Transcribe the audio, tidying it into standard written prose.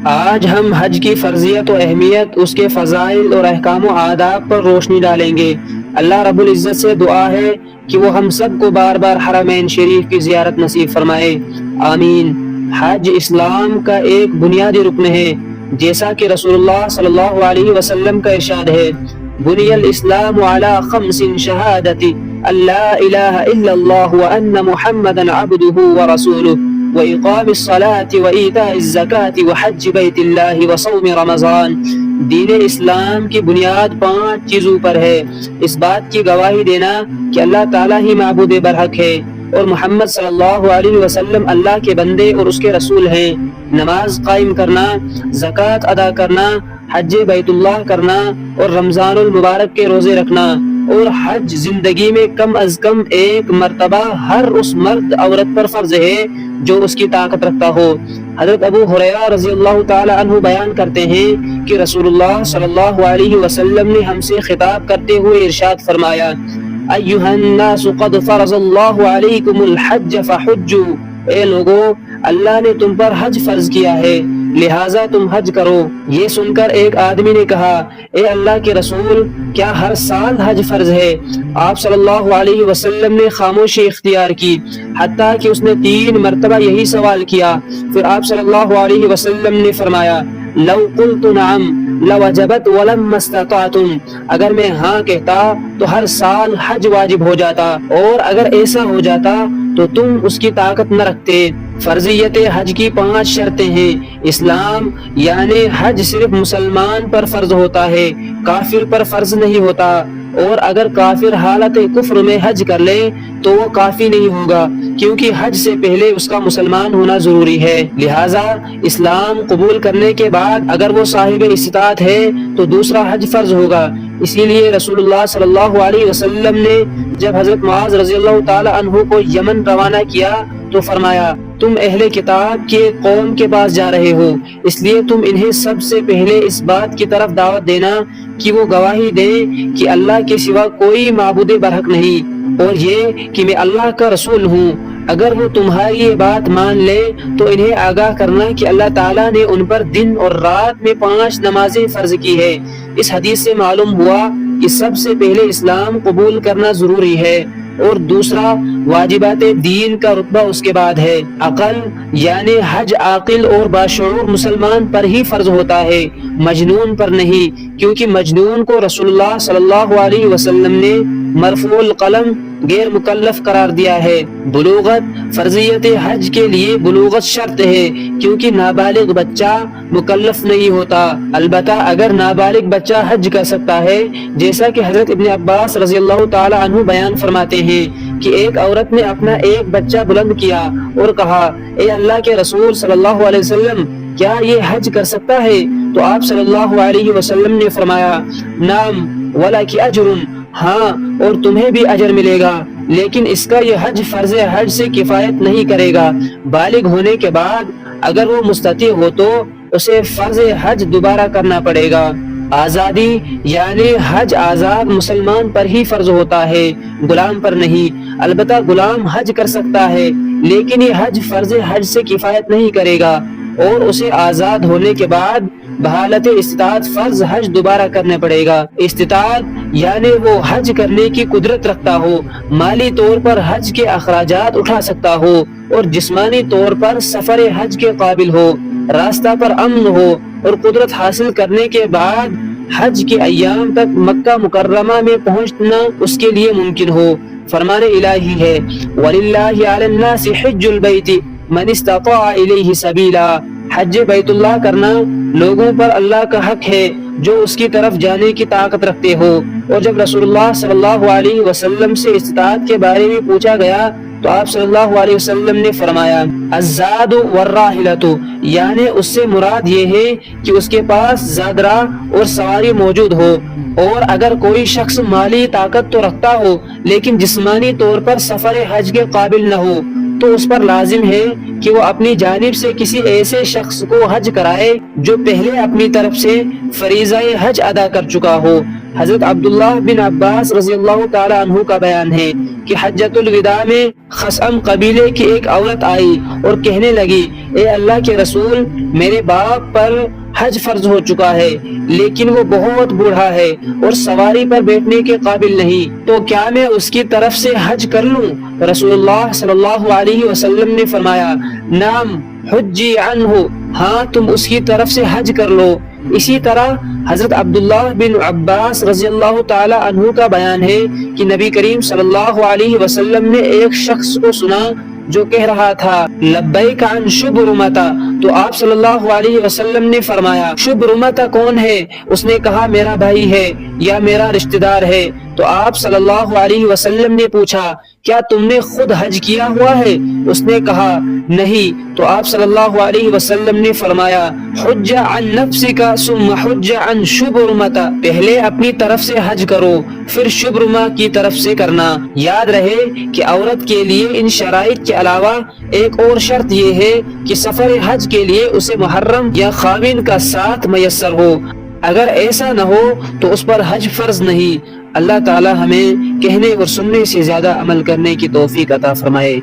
آج ہم حج کی فرضیت و اہمیت، اس کے فضائل اور احکام و آداب پر روشنی ڈالیں گے۔ اللہ رب العزت سے دعا ہے کہ وہ ہم سب کو بار بار حرمین شریف کی زیارت نصیب فرمائے، آمین۔ حج اسلام کا ایک بنیادی رکن ہے، جیسا کہ رسول اللہ صلی اللہ علیہ وسلم کا ارشاد ہے، بنی الاسلام علی خمس شہادت اللہ الہ الا اللہ وان محمدا عبدہ ورسولہ وإقام الصلاة وإيتاء الزکاة وحج بیت اللہ وصوم رمضان۔ دین اسلام کی بنیاد 5 چیزوں پر ہے۔ اس بات کی گواہی دینا کہ اللہ تعالیٰ ہی معبود برحق ہے اور محمد صلی اللہ علیہ وسلم اللہ کے بندے اور اس کے رسول ہیں، نماز قائم کرنا، زکوٰۃ ادا کرنا، حج بیت اللہ کرنا اور رمضان المبارک کے روزے رکھنا، اور حج زندگی میں کم از کم 1 مرتبہ ہر اس مرد عورت پر فرض ہے جو اس کی طاقت رکھتا ہو۔ حضرت ابو ہریرہ رضی اللہ تعالی عنہ بیان کرتے ہیں کہ رسول اللہ صلی اللہ علیہ وسلم نے ہم سے خطاب کرتے ہوئے ارشاد فرمایا، ایھا الناس قد فرض اللہ علیکم الحج فحجوا، اے لوگو اللہ نے تم پر حج فرض کیا ہے لہٰذا تم حج کرو۔ یہ سن کر ایک آدمی نے کہا، اے اللہ کے رسول، کیا ہر سال حج فرض ہے؟ آپ صلی اللہ علیہ وسلم نے خاموشی اختیار کی حتیٰ کہ اس نے 3 مرتبہ یہی سوال کیا۔ پھر آپ صلی اللہ علیہ وسلم نے فرمایا، لو قلت نعم لوجبت ولما استطعتم، اگر میں ہاں کہتا تو ہر سال حج واجب ہو جاتا، اور اگر ایسا ہو جاتا تو تم اس کی طاقت نہ رکھتے۔ فرضیت حج کی 5 شرطیں ہیں۔ اسلام یعنی حج صرف مسلمان پر فرض ہوتا ہے، کافر پر فرض نہیں ہوتا، اور اگر کافر حالت کفر میں حج کر لے تو وہ کافی نہیں ہوگا، کیونکہ حج سے پہلے اس کا مسلمان ہونا ضروری ہے۔ لہٰذا اسلام قبول کرنے کے بعد اگر وہ صاحب استطاعت ہے تو دوسرا حج فرض ہوگا۔ اسی لیے رسول اللہ صلی اللہ علیہ وسلم نے جب حضرت معاذ رضی اللہ تعالی عنہ کو یمن روانہ کیا تو فرمایا، تم اہل کتاب کے قوم کے پاس جا رہے ہو، اس لیے تم انہیں سب سے پہلے اس بات کی طرف دعوت دینا کہ وہ گواہی دیں کہ اللہ کے سوا کوئی معبود برحق نہیں، اور یہ کہ میں اللہ کا رسول ہوں۔ اگر وہ تمہاری یہ بات مان لے تو انہیں آگاہ کرنا کہ اللہ تعالیٰ نے ان پر دن اور رات میں 5 نمازیں فرض کی ہے۔ اس حدیث سے معلوم ہوا کہ سب سے پہلے اسلام قبول کرنا ضروری ہے، اور دوسرا واجبات دین کا رتبہ اس کے بعد ہے۔ عقل یعنی حج عاقل اور باشعور مسلمان پر ہی فرض ہوتا ہے، مجنون پر نہیں، کیونکہ مجنون کو رسول اللہ صلی اللہ علیہ وسلم نے مرفوع القلم غیر مکلف قرار دیا ہے۔ بلوغت فرضیت حج کے لیے بلوغت شرط ہے، کیونکہ نابالغ بچہ مکلف نہیں ہوتا۔ البتہ اگر نابالغ بچہ حج کر سکتا ہے، جیسا کہ حضرت ابن عباس رضی اللہ تعالی عنہ بیان فرماتے ہیں کہ ایک عورت نے اپنا ایک بچہ بلند کیا اور کہا، اے اللہ کے رسول صلی اللہ علیہ وسلم، کیا یہ حج کر سکتا ہے؟ تو آپ صلی اللہ علیہ وسلم نے فرمایا، نعم ولک اجر، ہاں اور تمہیں بھی اجر ملے گا، لیکن اس کا یہ حج فرض حج سے کفایت نہیں کرے گا۔ بالغ ہونے کے بعد اگر وہ مستطیع ہو تو اسے فرض حج دوبارہ کرنا پڑے گا۔ آزادی یعنی حج آزاد مسلمان پر ہی فرض ہوتا ہے، غلام پر نہیں۔ البتہ غلام حج کر سکتا ہے، لیکن یہ حج فرض حج سے کفایت نہیں کرے گا، اور اسے آزاد ہونے کے بعد بحالت استطاعت فرض حج دوبارہ کرنے پڑے گا۔ استطاعت یعنی وہ حج کرنے کی قدرت رکھتا ہو، مالی طور پر حج کے اخراجات اٹھا سکتا ہو، اور جسمانی طور پر سفر حج کے قابل ہو، راستہ پر امن ہو، اور قدرت حاصل کرنے کے بعد حج کے ایام تک مکہ مکرمہ میں پہنچنا اس کے لیے ممکن ہو۔ فرمان الہی ہے، وَلِلَّهِ عَلَى النَّاسِ حِجُّ الْبَيْتِ مَنِ اسْتَطَاعَ إِلَيْهِ سَبِيلًا، حج بیت اللہ کرنا لوگوں پر اللہ کا حق ہے جو اس کی طرف جانے کی طاقت رکھتے ہو۔ اور جب رسول اللہ صلی اللہ علیہ وسلم سے استطاعت کے بارے میں پوچھا گیا تو آپ صلی اللہ علیہ وسلم نے فرمایا، الزاد والراحلۃ، یعنی اس سے مراد یہ ہے کہ اس کے پاس زادرہ اور سواری موجود ہو، اور اگر کوئی شخص مالی طاقت تو رکھتا ہو لیکن جسمانی طور پر سفر حج کے قابل نہ ہو تو اس پر لازم ہے کہ وہ اپنی جانب سے کسی ایسے شخص کو حج کرائے جو پہلے اپنی طرف سے فریضہ حج ادا کر چکا ہو۔ حضرت عبداللہ بن عباس رضی اللہ تعالی عنہ کا بیان ہے کہ حجۃ الوداع میں خثعم قبیلے کی ایک عورت آئی اور کہنے لگی، اے اللہ کے رسول، میرے باپ پر حج فرض ہو چکا ہے لیکن وہ بہت بوڑھا ہے اور سواری پر بیٹھنے کے قابل نہیں، تو کیا میں اس کی طرف سے حج کر لوں؟ رسول اللہ صلی اللہ علیہ وسلم نے فرمایا، نعم حجی عنہ، ہاں تم اس کی طرف سے حج کر لو۔ اسی طرح حضرت عبداللہ بن عباس رضی اللہ تعالی عنہ کا بیان ہے کہ نبی کریم صلی اللہ علیہ وسلم نے ایک شخص کو سنا جو کہہ رہا تھا، لبیک عن شبرمتا، تو آپ صلی اللہ علیہ وسلم نے فرمایا، شبرمتا کون ہے؟ اس نے کہا، میرا بھائی ہے یا میرا رشتہ دار ہے۔ تو آپ صلی اللہ علیہ وسلم نے پوچھا، کیا تم نے خود حج کیا ہوا ہے؟ اس نے کہا نہیں۔ تو آپ صلی اللہ علیہ وسلم نے فرمایا، حج عن نفسک ثم حج عن شبرمتا، پہلے اپنی طرف سے حج کرو پھر شبرما کی طرف سے کرنا۔ یاد رہے کہ عورت کے لیے ان شرائط کے علاوہ ایک اور شرط یہ ہے کہ سفر حج کے لیے اسے محرم یا خاوند کا ساتھ میسر ہو، اگر ایسا نہ ہو تو اس پر حج فرض نہیں۔ اللہ تعالی ہمیں کہنے اور سننے سے زیادہ عمل کرنے کی توفیق عطا فرمائے۔